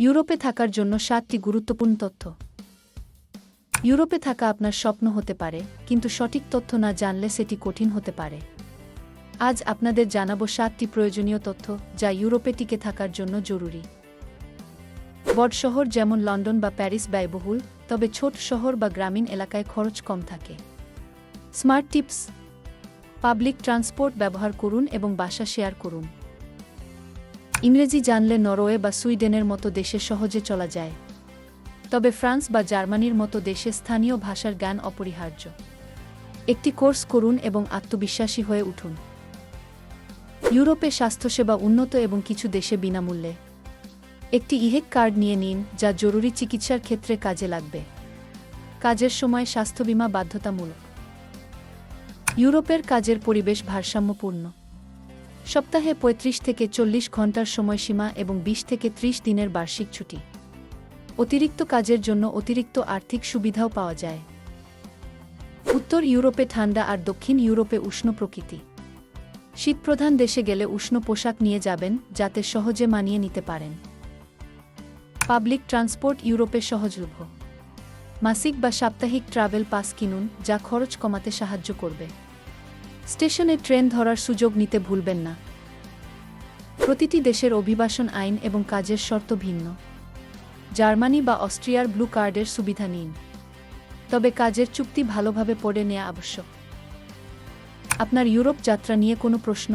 ইউরোপে থাকার জন্য 7টি গুরুত্বপূর্ণ তথ্য। ইউরোপে থাকা আপনার স্বপ্ন হতে পারে, কিন্তু সঠিক তথ্য না জানলে সেটি কঠিন হতে পারে। আজ আপনাদের জানাবো 7টি প্রয়োজনীয় তথ্য যা ইউরোপে টিকে থাকার জন্য জরুরি। বড় শহর যেমন লন্ডন বা প্যারিস ব্যয়বহুল, তবে ছোট শহর বা গ্রামীণ এলাকায় খরচ কম থাকে। স্মার্ট টিপস: পাবলিক ট্রান্সপোর্ট ব্যবহার করুন এবং বাসা শেয়ার করুন। ইংরেজি জানলে নরওয়ে বা সুইডেনের মতো দেশে সহজে চলা যায়, তবে ফ্রান্স বা জার্মানির মতো দেশে স্থানীয় ভাষার জ্ঞান অপরিহার্য। একটি কোর্স করুন এবং আত্মবিশ্বাসী হয়ে উঠুন। ইউরোপে স্বাস্থ্যসেবা উন্নত এবং কিছু দেশে বিনামূল্যে। একটি ইহেক কার্ড নিয়ে নিন, যা জরুরি চিকিৎসার ক্ষেত্রে কাজে লাগবে। কাজের সময় স্বাস্থ্য বীমা বাধ্যতামূলক। ইউরোপের কাজের পরিবেশ ভারসাম্যপূর্ণ। সপ্তাহে ৩৫ থেকে ৪০ ঘন্টার সময়সীমা এবং ২০ থেকে ৩০ দিনের বার্ষিক ছুটি। অতিরিক্ত কাজের জন্য অতিরিক্ত আর্থিক সুবিধাও পাওয়া যায়। উত্তর ইউরোপে ঠান্ডা আর দক্ষিণ ইউরোপে উষ্ণ প্রকৃতি। শীতপ্রধান দেশে গেলে উষ্ণ পোশাক নিয়ে যাবেন, যাতে সহজে মানিয়ে নিতে পারেন। পাবলিক ট্রান্সপোর্ট ইউরোপে সহজলভ্য। মাসিক বা সাপ্তাহিক ট্রাভেল পাস কিনুন, যা খরচ কমাতে সাহায্য করবে। স্টেশনে ট্রেন ধরার সুযোগ নিতে ভুলবেন না। প্রতিটি দেশের অভিবাসন আইন এবং কাজের শর্ত ভিন্ন। জার্মানি বা অস্ট্রিয়ার ব্লু কার্ডের সুবিধা নিন, তবে কাজের চুক্তি ভালোভাবে পড়ে নেওয়া আবশ্যক। আপনার ইউরোপ যাত্রা নিয়ে কোনো প্রশ্ন?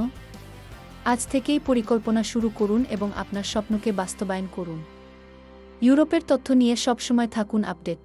আজ থেকেই পরিকল্পনা শুরু করুন এবং আপনার স্বপ্নকে বাস্তবায়ন করুন। ইউরোপের তথ্য নিয়ে সবসময় থাকুন আপডেট।